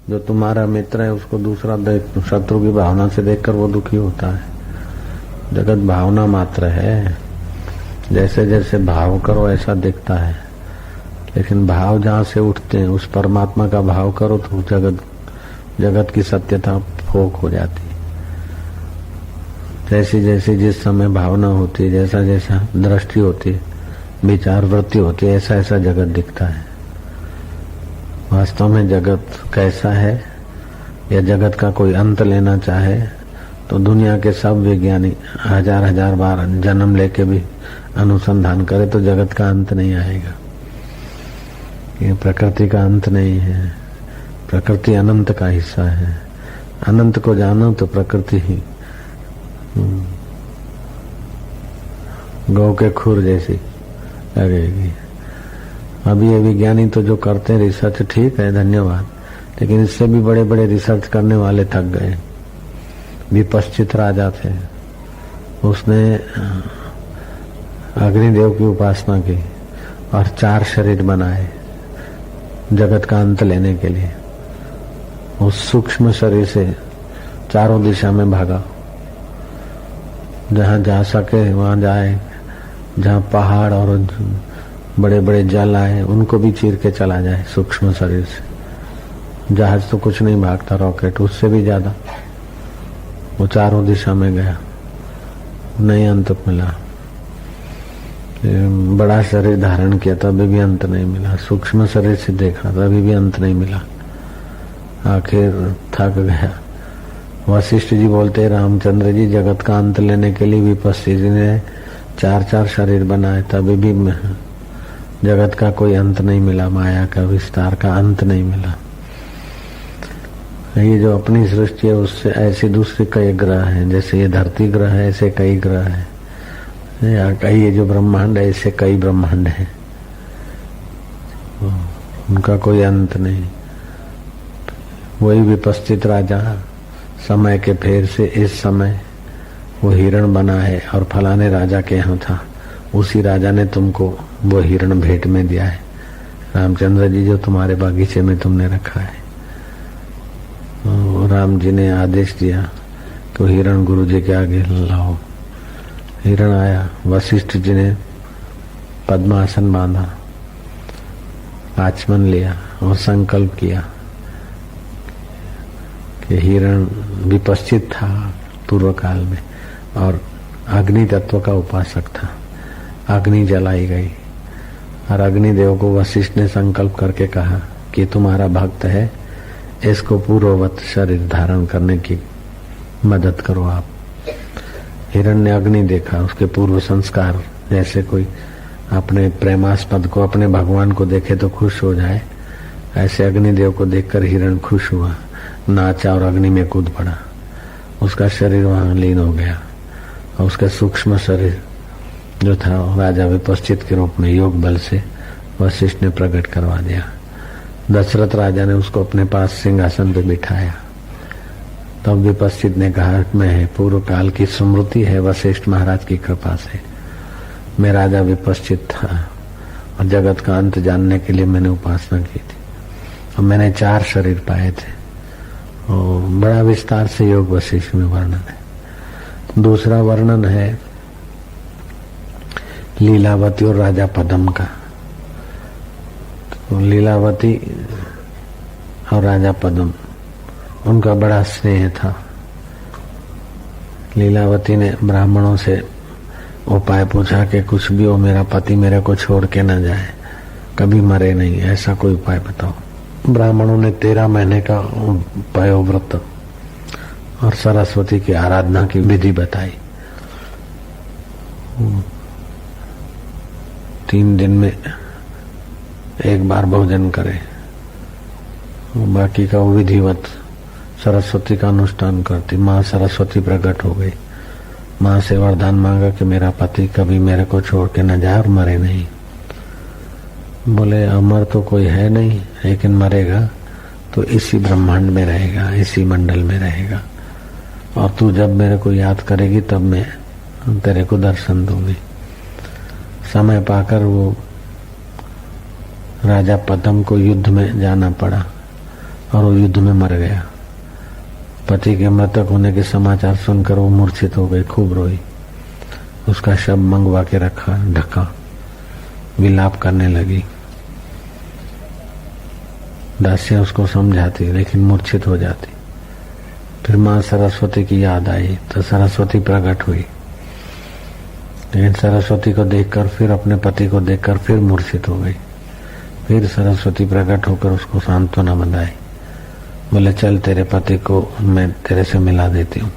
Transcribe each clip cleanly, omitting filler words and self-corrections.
जो तुम्हारा मित्र है उसको दूसरा शत्रु की भावना से देखकर वो दुखी होता है। जगत भावना मात्र है, जैसे जैसे भाव करो ऐसा दिखता है, लेकिन भाव जहाँ से उठते हैं उस परमात्मा का भाव करो तो जगत की सत्यता फोक हो जाती है। जैसी जैसी जिस समय भावना होती है, जैसा जैसा दृष्टि होती है, विचार वृत्ति होती है, ऐसा ऐसा जगत दिखता है। वास्तव में जगत कैसा है, या जगत का कोई अंत लेना चाहे तो दुनिया के सब विज्ञानी हजार हजार बार जन्म लेके भी अनुसंधान करे तो जगत का अंत नहीं आएगा। ये प्रकृति का अंत नहीं है, प्रकृति अनंत का हिस्सा है। अनंत को जानो तो प्रकृति ही गौ के खुर जैसी लगेगी। अभी ये विज्ञानी तो जो करते हैं रिसर्च ठीक है, धन्यवाद, लेकिन इससे भी बड़े बड़े रिसर्च करने वाले थक गए। विपश्चित राजा थे, उसने अग्निदेव की उपासना की और 4 शरीर बनाए जगत का अंत लेने के लिए। उस सूक्ष्म शरीर से चारों दिशा में भागा, जहां जा सके वहां जाए, जहां पहाड़ और बड़े बड़े जल आए उनको भी चीर के चला जाए सूक्ष्म शरीर से। जहाज तो कुछ नहीं भागता, रॉकेट उससे भी ज्यादा। वो चारों दिशा में गया, नहीं अंत मिला। बड़ा शरीर धारण किया तभी भी अंत नहीं मिला, सूक्ष्म शरीर से देखा तभी भी अंत नहीं मिला। आखिर थक गया। वशिष्ठ जी बोलते, रामचंद्र जी जगत का अंत लेने के लिए विपस्सी जी ने 4 शरीर बनाए, तभी भी जगत का कोई अंत नहीं मिला, माया का विस्तार का अंत नहीं मिला। ये जो अपनी सृष्टि है उससे ऐसे दूसरे कई ग्रह हैं, जैसे ये धरती ग्रह है ऐसे कई ग्रह है, या कई ये जो ब्रह्मांड है ऐसे कई ब्रह्मांड है, उनका कोई अंत नहीं। वही विपस्थित राजा समय के फेर से इस समय वो हिरण बना है और फलाने राजा के यहाँ था, उसी राजा ने तुमको वो हिरण भेंट में दिया है। रामचंद्र जी जो तुम्हारे बागीचे में तुमने रखा है, राम जी ने आदेश दिया कि हिरण गुरु जी के आगे लाओ। हिरण आया, वशिष्ठ जी ने पद्मासन बांधा, आचमन लिया और संकल्प किया कि हिरण विपश्चित था पूर्व काल में और अग्नि तत्व का उपासक था। अग्नि जलाई गई और अग्निदेव को वशिष्ठ ने संकल्प करके कहा कि तुम्हारा भक्त है, इसको पूर्ववत शरीर धारण करने की मदद करो आप। हिरण ने अग्नि देखा, उसके पूर्व संस्कार, जैसे कोई अपने प्रेमास्पद को अपने भगवान को देखे तो खुश हो जाए, ऐसे अग्निदेव को देखकर हिरण खुश हुआ, नाचा और अग्नि में कूद पड़ा। उसका शरीर वहां लीन हो गया और उसका सूक्ष्म शरीर जो था राजा विपश्चित के रूप में योग बल से वशिष्ठ ने प्रकट करवा दिया। दशरथ राजा ने उसको अपने पास सिंहासन पे बिठाया। तब विपश्चित ने कहा, मैं पूर्व काल की स्मृति है वशिष्ठ महाराज की कृपा से, मैं राजा विपश्चित था और जगत का अंत जानने के लिए मैंने उपासना की थी और मैंने 4 शरीर पाए थे। और बड़ा विस्तार से योग वशिष्ठ में वर्णन है। दूसरा वर्णन है लीलावती और राजा पद्म का। तो लीलावती और राजा पद्म, उनका बड़ा स्नेह था। लीलावती ने ब्राह्मणों से उपाय पूछा कि कुछ भी हो, मेरा पति मेरे को छोड़ के न जाए, कभी मरे नहीं, ऐसा कोई उपाय बताओ। ब्राह्मणों ने 13 महीने का पयोव्रत और सरस्वती की आराधना की विधि बताई। 3 दिन में एक बार भोजन करे, बाकी का वो विधिवत सरस्वती का अनुष्ठान करती। माँ सरस्वती प्रकट हो गई, माँ से वरदान मांगा कि मेरा पति कभी मेरे को छोड़ के न जाए और मरे नहीं। बोले अमर तो कोई है नहीं, लेकिन मरेगा तो इसी ब्रह्मांड में रहेगा, इसी मंडल में रहेगा, और तू जब मेरे को याद करेगी तब मैं तेरे को दर्शन दूंगी। समय पाकर वो राजा पद्म को युद्ध में जाना पड़ा। और वो युद्ध में मर गया। पति के मृतक होने के समाचार सुनकर वो मूर्छित हो गई, खूब रोई। उसका शव मंगवा के रखा, ढका, विलाप करने लगी। दासियां उसको समझाती लेकिन मूर्छित हो जाती। फिर माँ सरस्वती की याद आई तो सरस्वती प्रकट हुई, लेकिन सरस्वती को देखकर फिर अपने पति को देखकर फिर मूर्छित हो गई। फिर सरस्वती प्रकट होकर उसको सांत्वना बंधाई, बोले चल तेरे पति को मैं तेरे से मिला देती हूँ,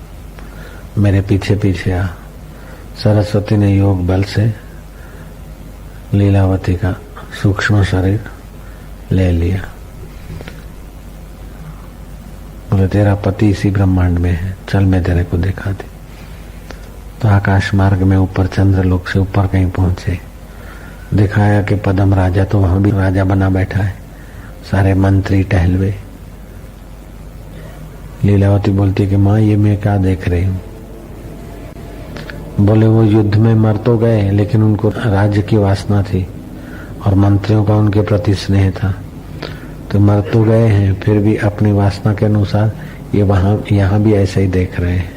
मेरे पीछे पीछे आ। सरस्वती ने योग बल से लीलावती का सूक्ष्म शरीर ले लिया। बोले तेरा पति इसी ब्रह्मांड में है, चल मैं तेरे को दिखा दी। तो आकाश मार्ग में ऊपर चंद्रलोक से ऊपर कहीं पहुंचे, दिखाया कि पद्म राजा तो वहां भी राजा बना बैठा है, सारे मंत्री टहलवे। लीलावती बोलती कि माँ ये मैं क्या देख रही हूँ। बोले वो युद्ध में मर तो गए लेकिन उनको राज्य की वासना थी और मंत्रियों का उनके प्रति स्नेह था, तो मर तो गए हैं फिर भी अपनी वासना के अनुसार ये वहां यहाँ भी ऐसे ही देख रहे हैं।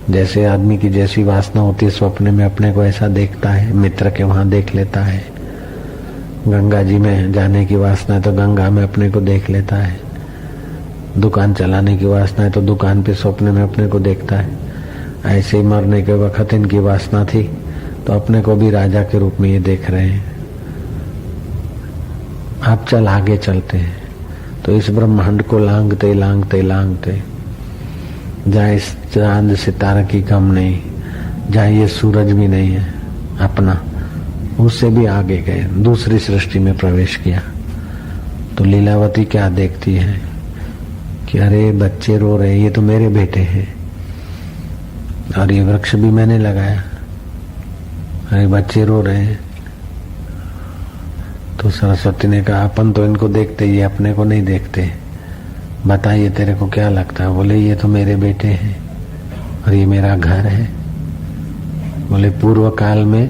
जैसे आदमी की जैसी वासना होती है स्वप्न में अपने को ऐसा देखता है, मित्र के वहां देख लेता है। गंगा जी में जाने की वासना है तो गंगा में अपने को देख लेता है। दुकान चलाने की वासना है तो दुकान पे स्वप्न में अपने को देखता है। ऐसे ही मरने के वक्त इनकी वासना थी तो अपने को भी राजा के रूप में ये देख रहे हैं। आप चल आगे चलते हैं तो इस ब्रह्मांड को लांघते लांघते लांघते जहाँ इस चांद सितारा की कम नहीं, जहाँ ये सूरज भी नहीं है अपना, उससे भी आगे गए, दूसरी सृष्टि में प्रवेश किया। तो लीलावती क्या देखती है कि अरे बच्चे रो रहे, ये तो मेरे बेटे हैं और ये वृक्ष भी मैंने लगाया, अरे बच्चे रो रहे हैं। तो सरस्वती ने कहा अपन तो इनको देखते, ये अपने को नहीं देखते, बताइए तेरे को क्या लगता है। बोले ये तो मेरे बेटे हैं और ये मेरा घर है। बोले पूर्व काल में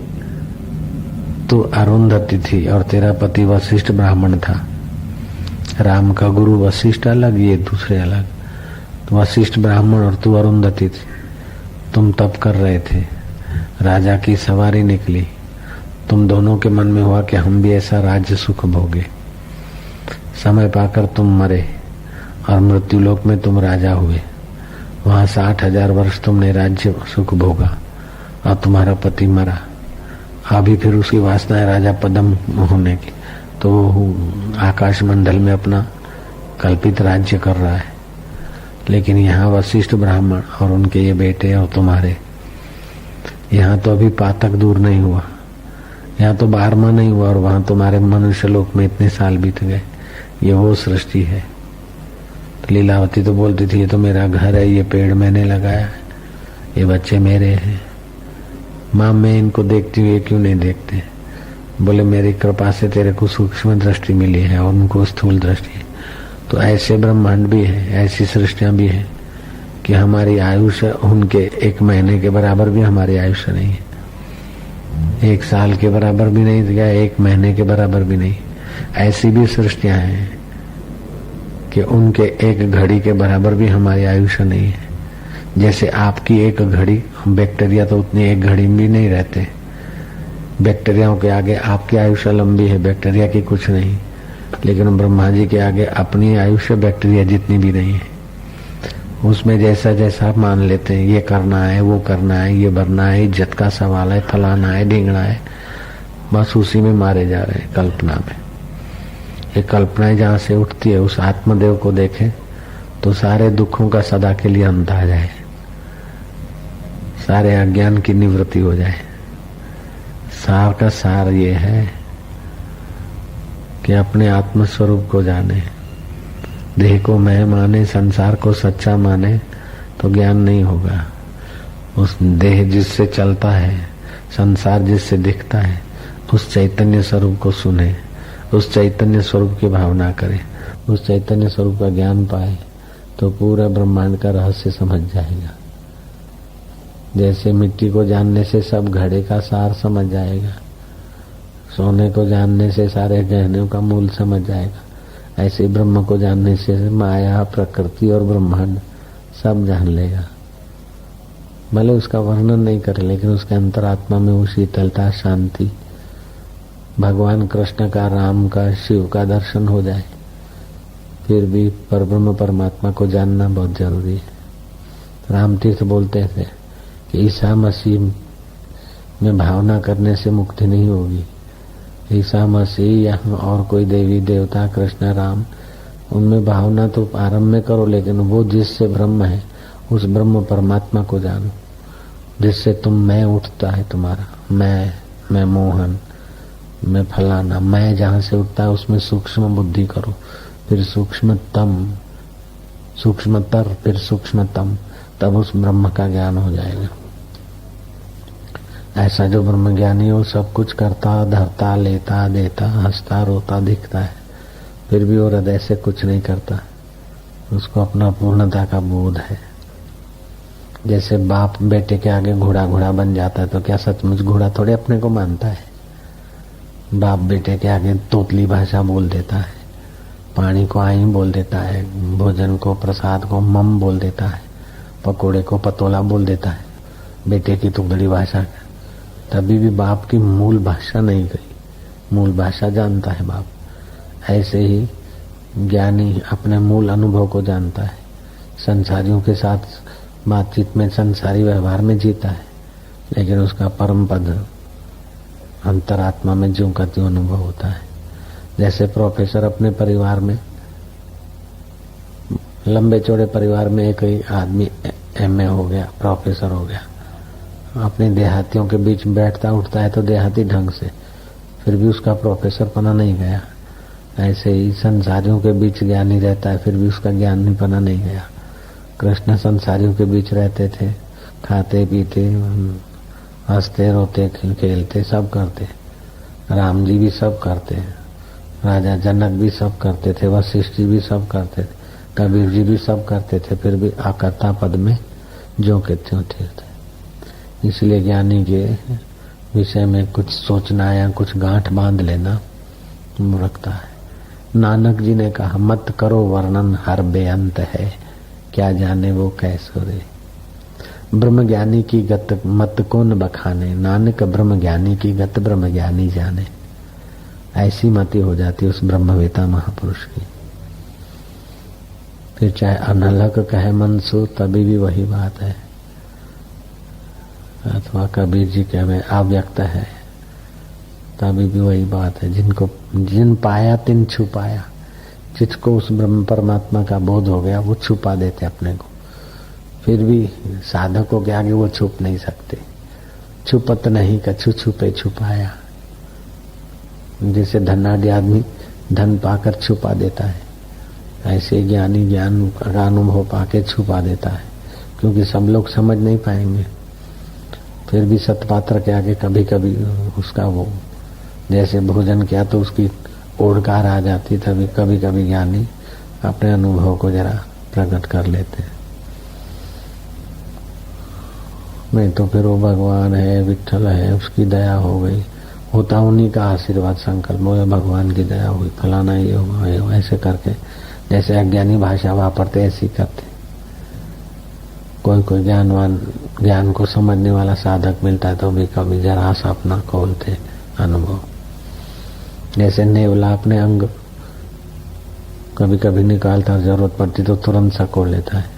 तू अरुंधति थी और तेरा पति वशिष्ठ ब्राह्मण था। राम का गुरु वशिष्ठ अलग, ये दूसरे अलग। तो वशिष्ठ ब्राह्मण और तू अरुंधति थी, तुम तप कर रहे थे, राजा की सवारी निकली, तुम दोनों के मन में हुआ कि हम भी ऐसा राज्य सुख भोगे। समय पाकर तुम मरे और मृत्यु लोक में तुम राजा हुए, वहां 60,000 वर्ष तुमने राज्य सुख भोगा और तुम्हारा पति मरा। अभी फिर उसकी वासना है राजा पद्म होने की, तो आकाश मंडल में अपना कल्पित राज्य कर रहा है। लेकिन यहाँ वशिष्ठ ब्राह्मण और उनके ये बेटे और तुम्हारे, यहाँ तो अभी पातक दूर नहीं हुआ, यहाँ तो 12वां नहीं हुआ और वहां तुम्हारे मनुष्य लोक में इतने साल बीत गए। ये वो सृष्टि है। तो लीलावती तो बोलती थी ये तो मेरा घर है, ये पेड़ मैंने लगाया है, ये बच्चे मेरे हैं। माँ मैं इनको देखती हूँ, ये क्यों नहीं देखते। बोले मेरी कृपा से तेरे को सूक्ष्म दृष्टि मिली है और उनको स्थूल दृष्टि है। तो ऐसे ब्रह्मांड भी है, ऐसी सृष्टियां भी है कि हमारी आयुष्य उनके 1 महीने के बराबर भी हमारी आयुष्य नहीं है, 1 साल के बराबर भी नहीं, या 1 महीने के बराबर भी नहीं। ऐसी भी सृष्टियां हैं कि उनके 1 घड़ी के बराबर भी हमारी आयुष्य नहीं है। जैसे आपकी 1 घड़ी, बैक्टीरिया तो उतनी 1 घड़ी में भी नहीं रहते, बैक्टीरियाओं के आगे आपकी आयुष्य लंबी है, बैक्टीरिया की कुछ नहीं। लेकिन ब्रह्मा जी के आगे अपनी आयुष्य बैक्टीरिया जितनी भी नहीं है। उसमें जैसा जैसा आप मान लेते हैं, ये करना है, वो करना है, ये भरना है, इज्जत का सवाल है, फलाना है, ढींगना है, बस उसी में मारे जा रहे हैं, कल्पना में। ये कल्पनाएं जहाँ से उठती है, उस आत्मदेव को देखें तो सारे दुखों का सदा के लिए अंत आ जाए, सारे अज्ञान की निवृत्ति हो जाए। सार का सार ये है कि अपने आत्म स्वरूप को जाने, देह को मैं माने, संसार को सच्चा माने तो ज्ञान नहीं होगा। उस देह जिससे चलता है, संसार जिससे दिखता है, उस चैतन्य स्वरूप को सुने, उस चैतन्य स्वरूप की भावना करे, उस चैतन्य स्वरूप का ज्ञान पाए तो पूरा ब्रह्मांड का रहस्य समझ जाएगा। जैसे मिट्टी को जानने से सब घड़े का सार समझ जाएगा, सोने को जानने से सारे गहनों का मूल समझ जाएगा, ऐसे ब्रह्म को जानने से माया, प्रकृति और ब्रह्मांड सब जान लेगा। भले उसका वर्णन नहीं करे, लेकिन उसके अंतरात्मा में वो शीतलता, शांति, भगवान कृष्ण का, राम का, शिव का दर्शन हो जाए। फिर भी परब्रह्म परमात्मा को जानना बहुत जरूरी है। रामतीर्थ बोलते थे कि ईसा मसीह में भावना करने से मुक्ति नहीं होगी। ईसा मसीह या और कोई देवी देवता, कृष्ण, राम, उनमें भावना तो आरंभ में करो, लेकिन वो जिससे ब्रह्म है उस ब्रह्म परमात्मा को जानो, जिससे तुम मैं उठता है तुम्हारा, मैं मोहन, मैं फलाना, मैं जहाँ से उठता है उसमें सूक्ष्म बुद्धि करो, फिर सूक्ष्मतर, फिर सूक्ष्मतम, तब उस ब्रह्म का ज्ञान हो जाएगा। ऐसा जो ब्रह्म ज्ञानी हो सब कुछ करता, धरता, लेता, देता, हंसता, रोता दिखता है, फिर भी वो हृदय से कुछ नहीं करता। उसको अपना पूर्णता का बोध है। जैसे बाप बेटे के आगे घोड़ा बन जाता है, तो क्या सचमुच घोड़ा थोड़े अपने को मानता है? बाप बेटे के आगे तोतली भाषा बोल देता है, पानी को आई बोल देता है, भोजन को, प्रसाद को मम बोल देता है, पकोड़े को पतोला बोल देता है, बेटे की तुगड़ी भाषा। तभी भी बाप की मूल भाषा नहीं गई, मूल भाषा जानता है बाप। ऐसे ही ज्ञानी अपने मूल अनुभव को जानता है, संसारियों के साथ बातचीत में, संसारी व्यवहार में जीता है, लेकिन उसका परम पद अंतरात्मा में ज्यों का त्यों अनुभव होता है। जैसे प्रोफेसर अपने परिवार में, लंबे चौड़े परिवार में एक ही आदमी एमए हो गया, प्रोफेसर हो गया, अपने देहातियों के बीच बैठता उठता है तो देहाती ढंग से, फिर भी उसका प्रोफेसर पना नहीं गया। ऐसे ही संसारियों के बीच ज्ञानी रहता है, फिर भी उसका ज्ञानी पना नहीं गया। कृष्ण संसारियों के बीच रहते थे, खाते पीते, हंसते रोते, खेलते, सब करते। राम जी भी सब करते, राजा जनक भी सब करते थे, वशिष्ठ जी भी सब करते थे, कबीर जी भी सब करते थे, फिर भी आकर्ता पद में जो के त्यों थे। इसलिए ज्ञानी के विषय में कुछ सोचना या कुछ गांठ बांध लेना मूर्खता है। नानक जी ने कहा, मत करो वर्णन हर बेअंत है, क्या जाने वो कैसो रे। ब्रह्म ज्ञानी की गत मत को न बखाने, नानक ब्रह्म ज्ञानी की गत ब्रह्म ज्ञानी जाने। ऐसी मति हो जाती उस ब्रह्मवेता महापुरुष की। फिर चाहे अनलक कहे मनसू, तभी भी वही बात है। अथवा कबीर जी के में अव्यक्त है, तभी भी वही बात है। जिन पाया तिन छुपाया, जिसको उस ब्रह्म परमात्मा का बोध हो गया वो छुपा देते अपने को, फिर भी साधकों के आगे वो छुप नहीं सकते। छुपत नहीं कछु छुपे छुपाया। जैसे धनाढ़ आदमी धन पाकर छुपा देता है, ऐसे ज्ञानी ज्ञान का अनुभव पाके छुपा देता है, क्योंकि सब लोग समझ नहीं पाएंगे। फिर भी सतपात्र के आगे कभी कभी उसका वो, जैसे भोजन किया तो उसकी ओड़कार आ जाती, तभी कभी कभी ज्ञानी अपने अनुभव को जरा प्रकट कर लेते हैं। नहीं तो फिर वो भगवान है, विठ्ठल है, उसकी दया हो गई, होता उन्हीं का आशीर्वाद, संकल्प बोले भगवान की दया हुई, फलाना ये होगा, ऐसे करके जैसे अज्ञानी भाषा वापरते ऐसी करते। कोई ज्ञानवान, ज्ञान को समझने वाला साधक मिलता है तो भी कभी जरा सा अपना खोलते अनुभव। जैसे नेवला अपने अंग कभी कभी निकालता, जरूरत पड़ती तो तुरंत सकोड़ लेता है।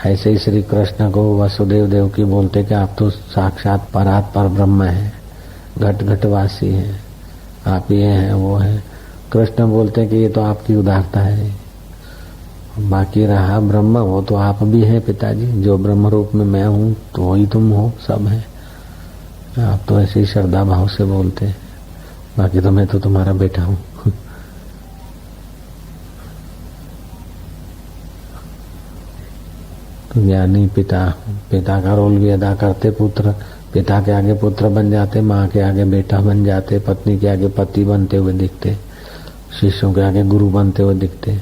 ऐसे ही श्री कृष्ण को वसुदेव देव की बोलते कि आप तो साक्षात परात पर ब्रह्म है, घट घटवासी है, आप ये हैं वो है। कृष्ण बोलते कि ये तो आपकी उदारता है, बाकी रहा ब्रह्म वो तो आप भी हैं पिताजी, जो ब्रह्म रूप में मैं हूँ तो वही तुम हो, सब है। आप तो ऐसे ही श्रद्धा भाव से बोलते हैं, बाकी तो मैं तो तुम्हारा बेटा हूँ। तो ज्ञानी पिता का रोल भी अदा करते, पुत्र पिता के आगे पुत्र बन जाते, माँ के आगे बेटा बन जाते, पत्नी के आगे पति बनते हुए दिखते, शिष्यों के आगे गुरु बनते हुए दिखते।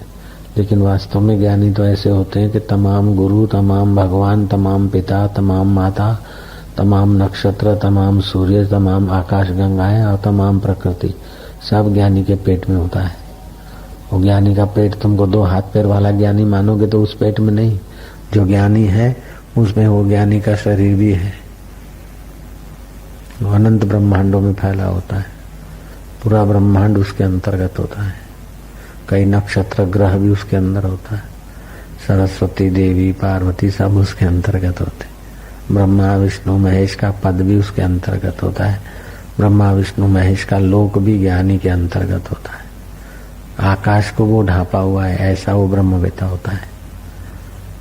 लेकिन वास्तव में ज्ञानी तो ऐसे होते हैं कि तमाम गुरु, तमाम भगवान, तमाम पिता, तमाम माता, तमाम नक्षत्र, तमाम सूर्य, तमाम आकाश गंगाएं और तमाम प्रकृति सब ज्ञानी के पेट में होता है। वो ज्ञानी का पेट तुमको 2 हाथ पैर वाला ज्ञानी मानोगे तो उस पेट में नहीं, जो ज्ञानी है उसमें वो ज्ञानी का शरीर भी है। वो अनंत ब्रह्मांडों में फैला होता है, पूरा ब्रह्मांड उसके अंतर्गत होता है। कई नक्षत्र ग्रह भी उसके अंदर होता है। सरस्वती देवी पार्वती सब उसके अंतर्गत होते। ब्रह्मा विष्णु महेश का पद भी उसके अंतर्गत होता है। ब्रह्मा विष्णु महेश का लोक भी ज्ञानी के अंतर्गत होता है। आकाश को वो ढांपा हुआ है, ऐसा वो ब्रह्मवेत्ता होता है।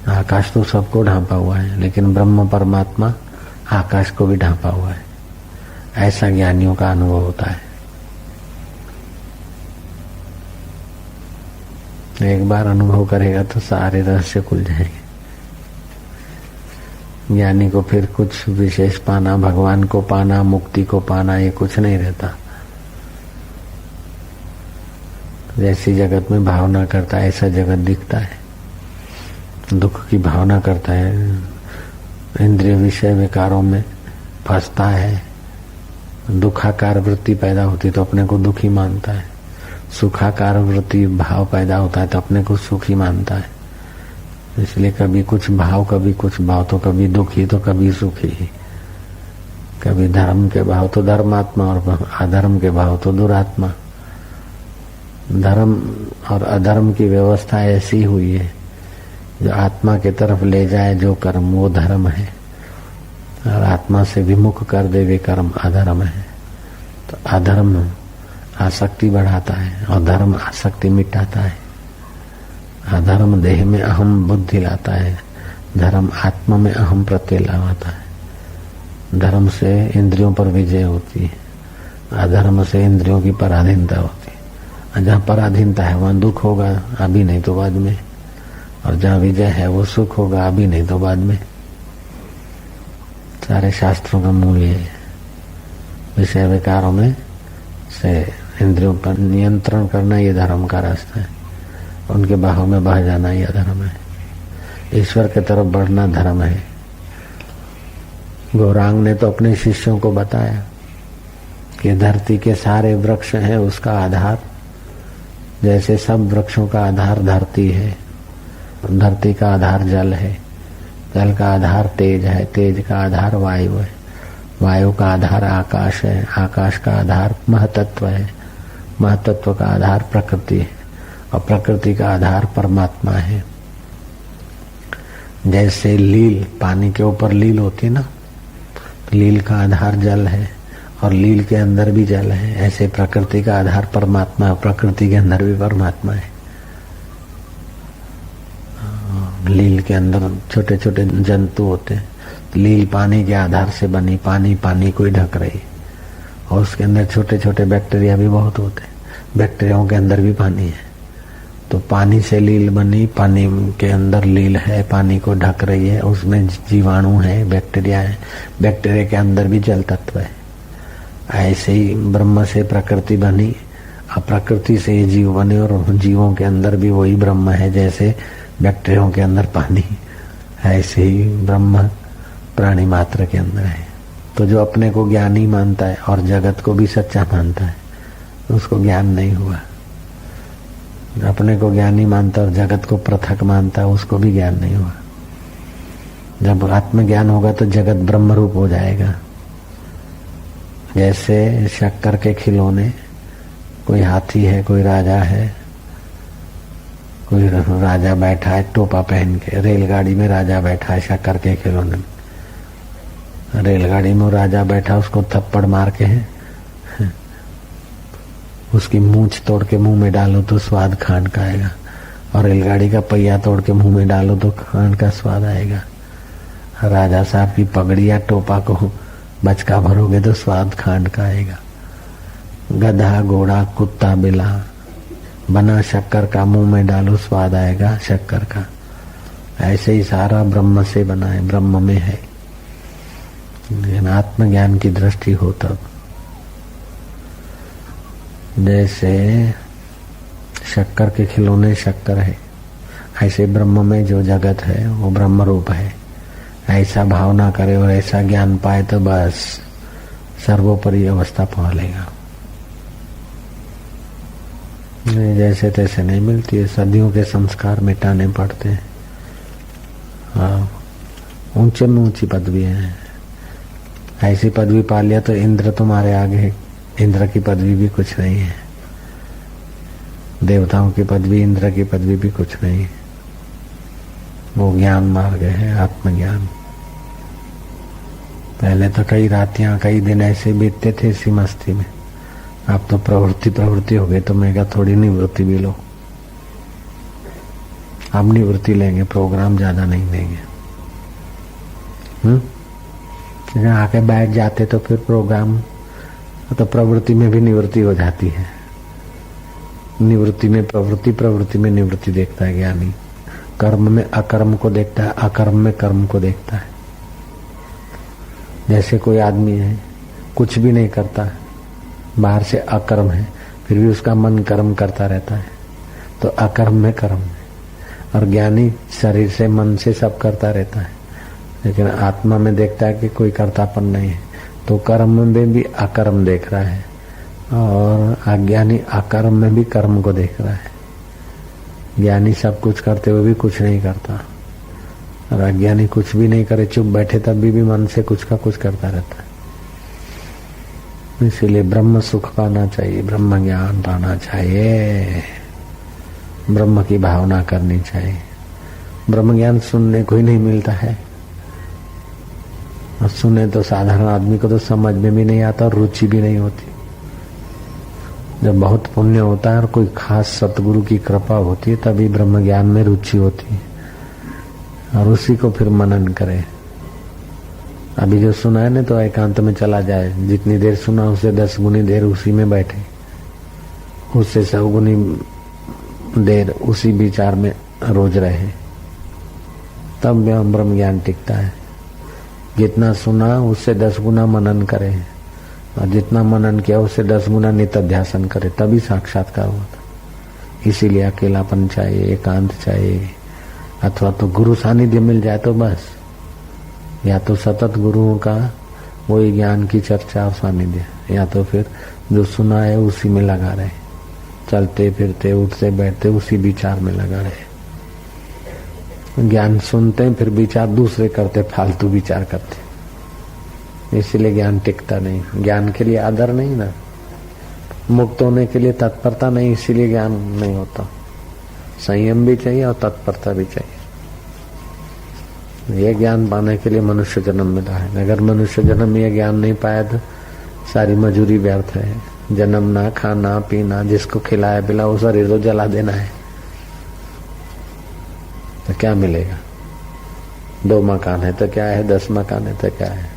आकाश तो सबको ढांपा हुआ है, लेकिन ब्रह्म परमात्मा आकाश को भी ढांपा हुआ है, ऐसा ज्ञानियों का अनुभव होता है। एक बार अनुभव करेगा तो सारे रहस्य खुल जाएंगे। ज्ञानी को फिर कुछ विशेष पाना, भगवान को पाना, मुक्ति को पाना, ये कुछ नहीं रहता। जैसी जगत में भावना करता है ऐसा जगत दिखता है। दुख की भावना करता है, इंद्रिय विषय विकारों में फंसता है, दुखाकार वृत्ति पैदा होती तो अपने को दुखी मानता है, सुखाकार वृत्ति भाव पैदा होता है तो अपने को सुखी मानता है। इसलिए कभी कुछ भाव कभी कुछ भाव, तो कभी दुखी तो कभी सुखी, कभी धर्म के भाव तो धर्मात्मा और अधर्म के भाव तो दुरात्मा। धर्म और अधर्म की व्यवस्था ऐसी हुई है, जो आत्मा के तरफ ले जाए जो कर्म वो धर्म है, और आत्मा से विमुख कर दे वे कर्म अधर्म है। तो अधर्म आसक्ति बढ़ाता है और धर्म आसक्ति मिटाता है। अधर्म देह में अहम बुद्धि लाता है, धर्म आत्मा में अहम प्रत्यय लाता है। धर्म से इंद्रियों पर विजय होती है, अधर्म से इंद्रियों की पराधीनता होती है। जहाँ पराधीनता है वहाँ दुख होगा, अभी नहीं तो बाद में, और जहाँ विजय है वो सुख होगा, अभी नहीं तो बाद में। सारे शास्त्रों का मूल ये है। विषय विकारों में से इंद्रियों पर नियंत्रण करना ये धर्म का रास्ता है, उनके बाहों में बह जाना ये धर्म है। ईश्वर की तरफ बढ़ना धर्म है। गौरांग ने तो अपने शिष्यों को बताया कि धरती के सारे वृक्ष हैं उसका आधार, जैसे सब वृक्षों का आधार धरती है, धरती का आधार जल है, जल का आधार तेज है, तेज का आधार वायु है, वायु का आधार आकाश है, आकाश का आधार महतत्व है, महतत्व का आधार प्रकृति है, और प्रकृति का आधार परमात्मा है। जैसे लील, पानी के ऊपर लील होती ना, लील का आधार जल है और लील के अंदर भी जल है, ऐसे प्रकृति का आधार परमात्मा है, प्रकृति के अंदर भी परमात्मा है। लील के अंदर छोटे छोटे जंतु होते हैं, लील पानी के आधार से बनी, पानी पानी को ही ढक रही, और उसके अंदर छोटे छोटे बैक्टीरिया भी बहुत होते हैं, बैक्टीरियाओं के अंदर भी पानी है। तो पानी से लील बनी, पानी के अंदर लील है, पानी को ढक रही है, उसमें जीवाणु है, बैक्टीरिया है, बैक्टीरिया के अंदर भी जल तत्व है। ऐसे ही ब्रह्म से प्रकृति बनी, अब प्रकृति से जीव बने, और जीवों के अंदर भी वही ब्रह्म है। जैसे बैक्टीरियाओं के अंदर पानी, ऐसे ही ब्रह्म प्राणी मात्र के अंदर है। तो जो अपने को ज्ञानी मानता है और जगत को भी सच्चा मानता है, उसको ज्ञान नहीं हुआ। अपने को ज्ञानी मानता और जगत को पृथक मानता है, उसको भी ज्ञान नहीं हुआ। जब आत्मज्ञान होगा तो जगत ब्रह्म रूप हो जाएगा। जैसे शक्कर के खिलौने, कोई हाथी है, कोई राजा है, कोई राजा बैठा है टोपा पहन के, रेलगाड़ी में राजा बैठा है शक्कर के खिलौने, रेलगाड़ी में राजा बैठा, उसको थप्पड़ मार के है, उसकी मूंछ तोड़ के मुंह में डालो तो स्वाद खांड का आएगा, और रेलगाड़ी का पहिया तोड़ के मुंह में डालो तो खांड का स्वाद आएगा। राजा साहब की पगड़ी या टोपा को बचका भरोगे तो स्वाद खांड का आएगा। गधा घोड़ा कुत्ता बिला बना शक्कर का मुंह में डालो स्वाद आएगा शक्कर का। ऐसे ही सारा ब्रह्म से बना है, ब्रह्म में है। आत्मज्ञान की दृष्टि हो तब, जैसे शक्कर के खिलौने शक्कर है, ऐसे ब्रह्म में जो जगत है वो ब्रह्म रूप है। ऐसा भावना करे और ऐसा ज्ञान पाए तो बस सर्वोपरि अवस्था पहुंच लेगा। जैसे तैसे नहीं मिलती है, सदियों के संस्कार मिटाने पड़ते हैं। हाँ, ऊंचे में ऊंची पदवी है। ऐसी पदवी पा लिया तो इंद्र तुम्हारे आगे, इंद्र की पदवी भी कुछ नहीं है। देवताओं की पदवी, इंद्र की पदवी भी कुछ नहीं है। वो ज्ञान मार्ग है, आत्मज्ञान। पहले तो कई रातियां कई दिन ऐसे बीतते थे इसी मस्ती में। अब तो प्रवृत्ति हो गई, तो मैं क्या थोड़ी निवृत्ति भी लो। अब निवृत्ति लेंगे, प्रोग्राम ज्यादा नहीं देंगे। आके बैठ जाते तो फिर प्रोग्राम, तो प्रवृत्ति में भी निवृत्ति हो जाती है। निवृत्ति में प्रवृत्ति, प्रवृत्ति में निवृत्ति देखता है ज्ञानी। कर्म में अकर्म को देखता है, अकर्म में कर्म को देखता है। जैसे कोई आदमी है, कुछ भी नहीं करता, बाहर से अकर्म है, फिर भी उसका मन कर्म करता रहता है, तो अकर्म में कर्म है। और ज्ञानी शरीर से, मन से सब करता रहता है, लेकिन आत्मा में देखता है कि कोई कर्तापन नहीं है, तो कर्म में भी अकर्म देख रहा है, और अज्ञानी अकर्म में भी कर्म को देख रहा है। ज्ञानी सब कुछ करते हुए भी कुछ नहीं करता, और अज्ञानी कुछ भी नहीं करे, चुप बैठे तब भी मन से कुछ का कुछ करता रहता है। इसीलिए ब्रह्म सुख पाना चाहिए, ब्रह्म ज्ञान पाना चाहिए, ब्रह्म की भावना करनी चाहिए। ब्रह्म ज्ञान सुनने को ही नहीं मिलता है, और सुने तो साधारण आदमी को तो समझ में भी नहीं आता और रुचि भी नहीं होती। जब बहुत पुण्य होता है और कोई खास सतगुरु की कृपा होती है, तभी ब्रह्म ज्ञान में रुचि होती है, और उसी को फिर मनन करे। अभी जो सुना है ना, तो एकांत में चला जाए, जितनी देर सुना उससे 10 गुनी देर उसी में बैठे, उससे 100 गुनी देर उसी विचार में रोज रहे, तब ब्रह्म ज्ञान टिकता है। जितना सुना उससे 10 गुना मनन करे, और जितना मनन किया उससे 10 गुना नित्याध्यासन करे, तभी साक्षात्कार होता। इसीलिए अकेलापन चाहिए, एकांत चाहिए, अथवा तो गुरु सानिध्य मिल जाए तो बस, या तो सतत गुरुओं का वही ज्ञान की चर्चा और सानिध्य, या तो फिर जो सुना है उसी में लगा रहे, चलते फिरते उठते बैठते उसी विचार में लगा रहे। ज्ञान सुनते हैं फिर विचार दूसरे करते, फालतू विचार करते, इसलिए ज्ञान टिकता नहीं। ज्ञान के लिए आदर नहीं ना, मुक्त होने के लिए तत्परता नहीं, इसीलिए ज्ञान नहीं होता। संयम भी चाहिए और तत्परता भी चाहिए। ये ज्ञान पाने के लिए मनुष्य जन्म मिला है। अगर मनुष्य जन्म में ये ज्ञान नहीं पाया तो सारी मजूरी व्यर्थ है। जन्मना, खाना पीना, जिसको खिलाया पिला वो शरीर तो जला देना है, तो क्या मिलेगा? 2 मकान है तो क्या है, 10 मकान है तो क्या है,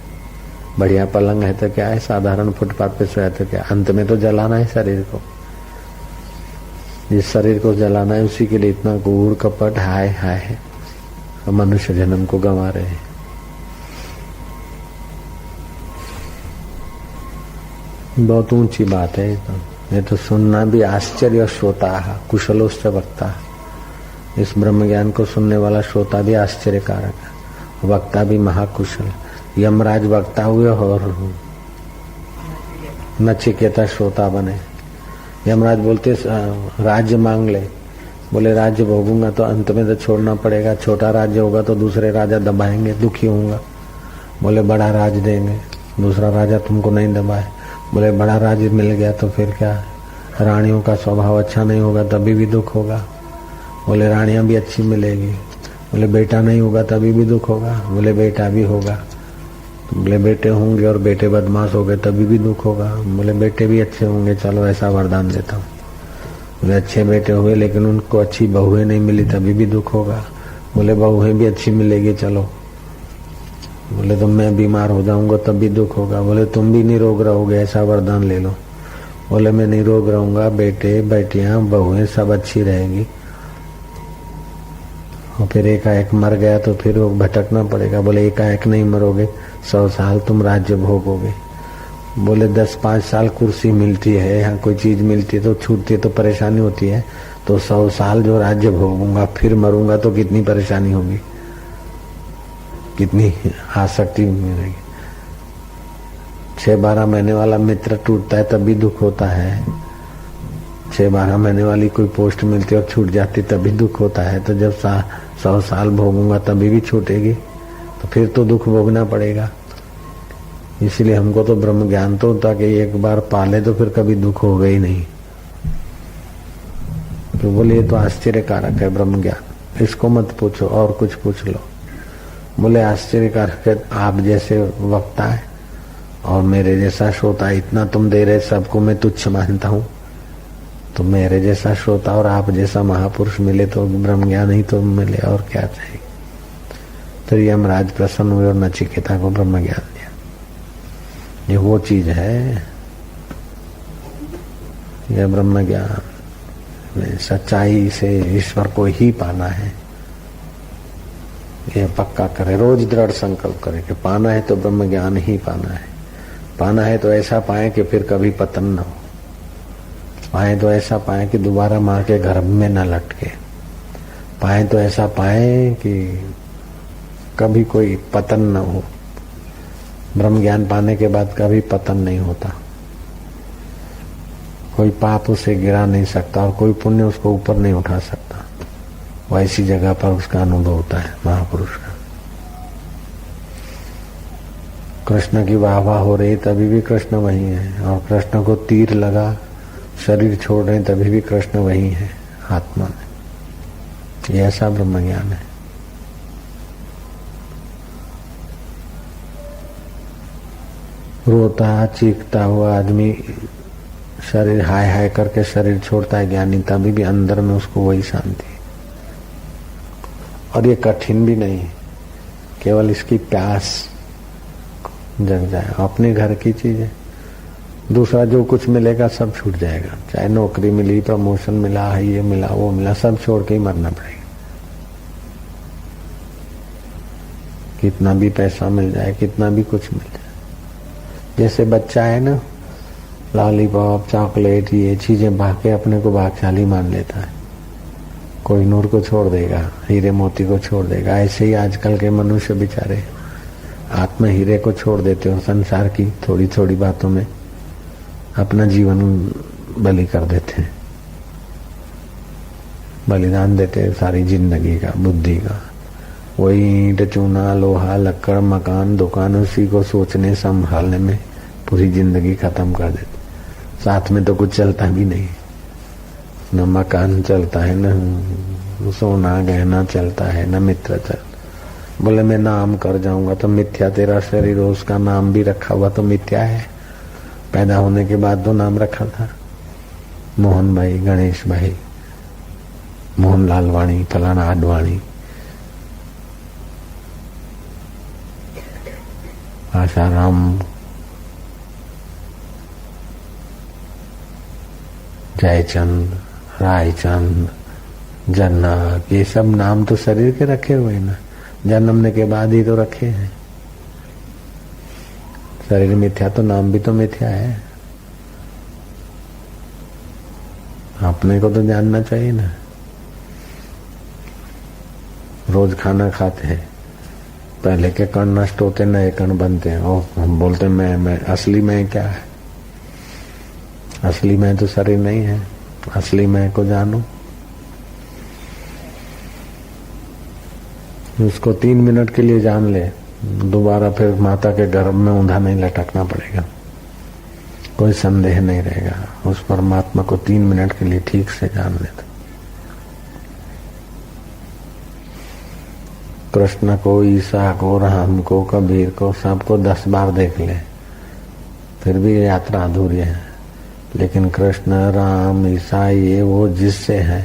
बढ़िया पलंग है तो क्या है, साधारण फुटपाथ पे सोया तो क्या, अंत में तो जलाना है शरीर को। जिस शरीर को जलाना है उसी के लिए इतना कूड़ कपट हाय हाय है, मनुष्य जन्म को गंवा रहे हैं। बहुत ऊंची बात है ये तो सुनना भी आश्चर्य। श्रोता कुशलोश्च वक्ता, इस ब्रह्म ज्ञान को सुनने वाला श्रोता भी आश्चर्यकारक है, वक्ता भी महाकुशल। यमराज वक्ता हुए और नचिकेता श्रोता बने। यमराज बोलते राज्य मांग ले, बोले राज्य भोगूंगा तो अंत में तो छोड़ना पड़ेगा, छोटा राज्य होगा तो दूसरे राजा दबाएंगे, दुखी होऊंगा। बोले बड़ा राज देंगे, दूसरा राजा तुमको नहीं दबाए। बोले बड़ा राज्य मिल गया तो फिर क्या, रानियों का स्वभाव अच्छा नहीं होगा तभी भी दुख होगा। बोले रानियां भी अच्छी मिलेगी। बोले बेटा नहीं होगा तभी भी दुख होगा। बोले बेटा भी होगा। बोले बेटे होंगे और बेटे बदमाश हो गए तभी भी दुख होगा। बोले बेटे भी अच्छे होंगे, चलो ऐसा वरदान देता हूँ। बोले अच्छे बेटे हुए लेकिन उनको अच्छी बहुएं नहीं मिली तभी भी दुख होगा। बोले बहुएं भी अच्छी मिलेगी, चलो। बोले तो मैं बीमार हो जाऊंगा तब भी दुख होगा। बोले तुम भी निरोग रहोगे, ऐसा वरदान ले लो। बोले मैं निरोग रहूंगा, बेटे बेटियां बहुएं सब अच्छी रहेगी। और फिर एकाएक मर गया तो फिर वो भटकना पड़ेगा। बोले एकाएक नहीं मरोगे, 100 साल तुम राज्य भोगोगे। बोले 10-5 साल कुर्सी मिलती है, यहाँ कोई चीज मिलती है तो छूटती है तो परेशानी होती है, तो 100 साल जो राज्य भोगूंगा फिर मरूंगा तो कितनी परेशानी होगी, कितनी आसक्ति मिलेगी। 6-12 महीने वाला मित्र टूटता है तब भी दुख होता है, 6-12 महीने वाली कोई पोस्ट मिलती और छूट जाती तभी दुख होता है, तो जब 100 साल भोगूंगा तभी भी छूटेगी, तो फिर तो दुख भोगना पड़ेगा। इसलिए हमको तो ब्रह्म ज्ञान तो ताकि एक बार पाले तो फिर कभी दुख होगा ही नहीं। तो बोले ये तो आश्चर्यकारक है ब्रह्म ज्ञान, इसको मत पूछो और कुछ पूछ लो। बोले आश्चर्यकारक है, आप जैसे वक्ता है और मेरे जैसा श्रोता, इतना तुम दे रहे सबको मैं तुच्छ मानता हूँ, तो मेरे जैसा श्रोता और आप जैसा महापुरुष मिले तो ब्रह्म ज्ञान ही तो मिले, और क्या चाहिए। तो यमराज प्रसन्न हुए और नचिकेता को ब्रह्म ज्ञान दिया। ये वो चीज है, यह ब्रह्म ज्ञान, सच्चाई से ईश्वर को ही पाना है, ये पक्का करे, रोज दृढ़ संकल्प करे कि पाना है तो ब्रह्म ज्ञान ही पाना है। पाना है तो ऐसा पाए कि फिर कभी पतन न हो, पाए तो ऐसा पाए कि दोबारा मार के गर्भ में न लटके, पाए तो ऐसा पाए कि कभी कोई पतन न हो। ब्रह्म ज्ञान पाने के बाद कभी पतन नहीं होता, कोई पाप उसे गिरा नहीं सकता और कोई पुण्य उसको ऊपर नहीं उठा सकता। वैसी जगह पर उसका अनुभव होता है महापुरुष का। कृष्ण की वाह वाह हो रही तभी भी कृष्ण वही है, और कृष्ण को तीर लगा शरीर छोड़ रहे तभी भी कृष्ण वही है आत्मा में। ये ऐसा ब्रह्म ज्ञान है। रोता चीखता हुआ आदमी शरीर हाय हाय करके शरीर छोड़ता है ज्ञानी, तभी भी अंदर में उसको वही शांति है। और ये कठिन भी नहीं है, केवल इसकी प्यास जग जाए। अपने घर की चीज है, दूसरा जो कुछ मिलेगा सब छूट जाएगा, चाहे नौकरी मिली, प्रमोशन मिला, ये मिला, वो मिला, सब छोड़ के ही मरना पड़ेगा। कितना भी पैसा मिल जाए, कितना भी कुछ मिल जाए, जैसे बच्चा है ना, लॉलीपॉप चॉकलेट ये चीजें भाग अपने को भागशाली मान लेता है, कोई नूर को छोड़ देगा, हीरे मोती को छोड़ देगा। ऐसे ही आजकल के मनुष्य बेचारे आत्म हीरे को छोड़ देते हो, संसार की थोड़ी थोड़ी बातों में अपना जीवन बलि कर देते हैं, बलिदान देते हैं सारी जिंदगी का, बुद्धि का। वही ईंट चूना लोहा लक्कड़ मकान दुकान, उसी को सोचने संभालने में पूरी जिंदगी खत्म कर देते। साथ में तो कुछ चलता भी नहीं, न मकान चलता है, न सोना गहना चलता है, न मित्र चलता। बोले मैं नाम कर जाऊंगा तो मिथ्या, तेरा शरीर हो उसका नाम भी रखा हुआ तो मिथ्या है। पैदा होने के बाद तो नाम रखा था, मोहन भाई, गणेश भाई, मोहन लालवाणी, फलाना आडवाणी, आशाराम, जयचंद, रायचंद, जनक, ये सब नाम तो शरीर के रखे हुए ना, जन्मने के बाद ही तो रखे हैं। शरीर मिथ्या तो नाम भी तो मिथ्या है। अपने को तो जानना चाहिए ना। रोज खाना खाते हैं, पहले के कण नष्ट होते, नए कण बनते हैं, और हम बोलते मैं असली मैं क्या है? असली मैं तो शरीर नहीं है, असली मैं को जानो। उसको 3 मिनट के लिए जान ले, दोबारा फिर माता के गर्भ में ऊंधा नहीं लटकना पड़ेगा, कोई संदेह नहीं रहेगा। उस परमात्मा को 3 मिनट के लिए ठीक से जान ले। कृष्ण को, ईसा को, राम को, कबीर को, सबको 10 बार देख ले, फिर भी यात्रा अधूरी है। लेकिन कृष्ण, राम, ईसा, ये वो जिससे है,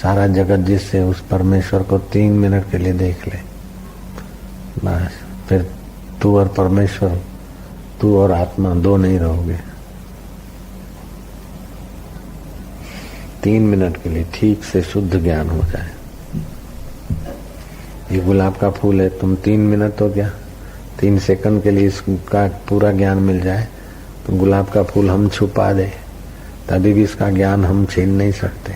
सारा जगत जिससे, उस परमेश्वर को 3 मिनट के लिए देख ले बस। फिर तू और परमेश्वर, तू और आत्मा दो नहीं रहोगे। 3 मिनट के लिए ठीक से शुद्ध ज्ञान हो जाए। ये गुलाब का फूल है, तुम 3 मिनट हो गया, 3 सेकंड के लिए इसका पूरा ज्ञान मिल जाए तो गुलाब का फूल हम छुपा दे, तभी भी इसका ज्ञान हम छीन नहीं सकते।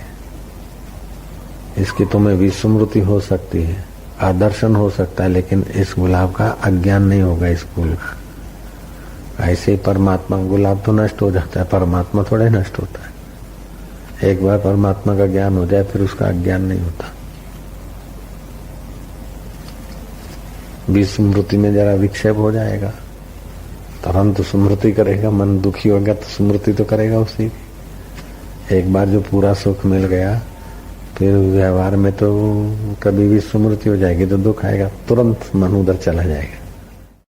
इसकी तुम्हें विस्मृति हो सकती है, आदर्शन हो सकता है, लेकिन इस गुलाब का अज्ञान नहीं होगा इस फूल का। ऐसे ही परमात्मा, गुलाब तो नष्ट हो जाता है, परमात्मा थोड़े नष्ट होता है। एक बार परमात्मा का ज्ञान हो जाए फिर उसका अज्ञान नहीं होता। विस्मृति में जरा विक्षेप हो जाएगा, तुरंत स्मृति करेगा। मन दुखी हो गया तो स्मृति तो करेगा उसी की। एक बार जो पूरा सुख मिल गया फिर व्यवहार में तो कभी भी स्मृति हो जाएगी तो दुख आएगा, तुरंत मन उधर चला जाएगा।